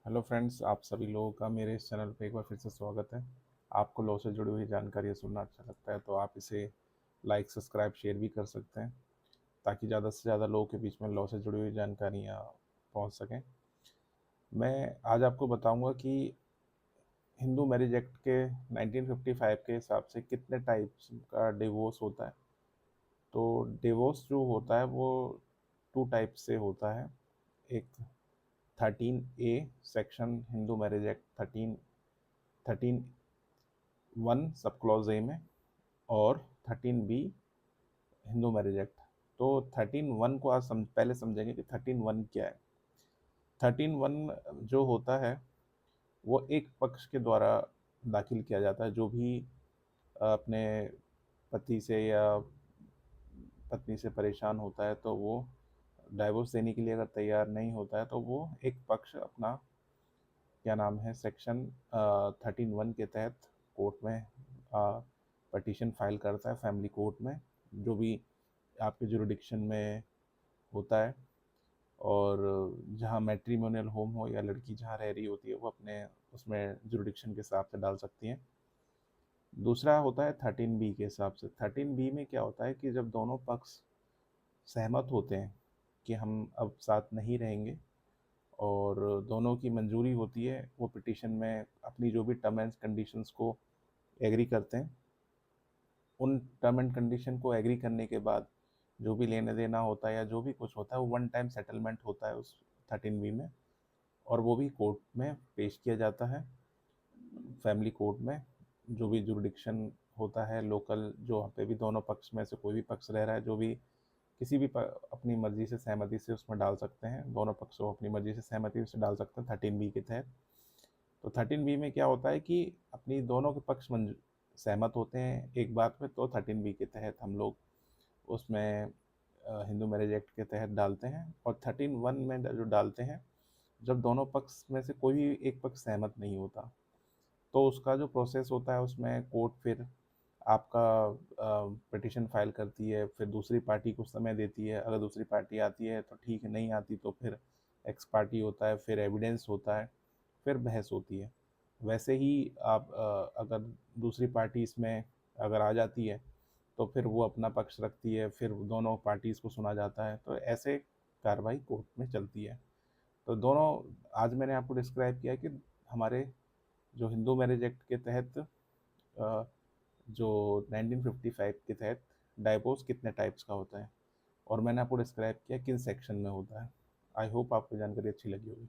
Hello friends, आप सभी लोगों का मेरे इस चैनल पे एक बार फिर से स्वागत है। आपको लॉ से जुड़ी हुई जानकारी सुनना अच्छा लगता है तो आप इसे लाइक, सब्सक्राइब, शेयर भी कर सकते हैं ताकि ज़्यादा से ज़्यादा लोगों के बीच में लॉ से जुड़ी हुई जानकारियाँ पहुंच सकें। मैं आज आपको बताऊंगा कि हिंदू मैरिज एक्ट के 1955 के हिसाब से कितने टाइप्स का डिवोर्स होता है। तो डिवोर्स जो होता है वो टू टाइप से होता है। एक 13A section Hindu marriage act 13(1) sub clause A में, और 13B हिंदू मैरिज एक्ट। तो 13(1) को आज पहले समझेंगे कि 13(1) क्या है। 13(1) जो होता है वो एक पक्ष के द्वारा दाखिल किया जाता है। जो भी अपने पति से या पत्नी से परेशान होता है तो वो डाइवोर्स देने के लिए अगर तैयार नहीं होता है तो वो एक पक्ष अपना क्या नाम है सेक्शन 13(1) के तहत कोर्ट में पटिशन फाइल करता है, फैमिली कोर्ट में, जो भी आपके जुरिडिक्शन में होता है। और जहाँ मैट्रिमोनियल होम हो या लड़की जहाँ रह रही होती है वो अपने उसमें जुरिडिक्शन के हिसाब से डाल सकती हैं। दूसरा होता है 13B के हिसाब से। 13B में क्या होता है कि जब दोनों पक्ष सहमत होते हैं कि हम अब साथ नहीं रहेंगे और दोनों की मंजूरी होती है, वो पिटीशन में अपनी जो भी टर्म एंड कंडीशंस को एग्री करते हैं। उन टर्म एंड कंडीशन को एग्री करने के बाद जो भी लेने देना होता है या जो भी कुछ होता है वो वन टाइम सेटलमेंट होता है उस 13B में, और वो भी कोर्ट में पेश किया जाता है, फैमिली कोर्ट में। जो भी जुरिडिक्शन होता है लोकल, जो वहाँ पे भी दोनों पक्ष में से कोई भी पक्ष रह रहा है, जो भी किसी भी अपनी मर्जी से सहमति से उसमें डाल सकते हैं, दोनों पक्षों अपनी मर्जी से सहमति से डाल सकते हैं 13B के तहत। तो 13B में क्या होता है कि अपनी दोनों के पक्ष सहमत होते हैं एक बात में, तो 13B के तहत हम लोग उसमें हिंदू मैरिज एक्ट के तहत डालते हैं। और 13(1) में जो डालते हैं, जब दोनों पक्ष में से कोई भी एक पक्ष सहमत नहीं होता तो उसका जो प्रोसेस होता है उसमें कोर्ट फिर आपका पिटिशन फाइल करती है, फिर दूसरी पार्टी को समय देती है। अगर दूसरी पार्टी आती है तो ठीक है, नहीं आती तो फिर एक्स पार्टी होता है, फिर एविडेंस होता है, फिर बहस होती है। वैसे ही आप अगर दूसरी पार्टी इसमें अगर आ जाती है तो फिर वो अपना पक्ष रखती है, फिर दोनों पार्टीज़ को सुना जाता है, तो ऐसे कार्रवाई कोर्ट में चलती है। तो दोनों आज मैंने आपको डिस्क्राइब किया कि हमारे जो हिंदू मैरिज एक्ट के तहत जो 1955 के तहत डाइवोर्स कितने टाइप्स का होता है, और मैंने आपको डिस्क्राइब किया किन सेक्शन में होता है। आई होप आपको जानकारी अच्छी लगी होगी।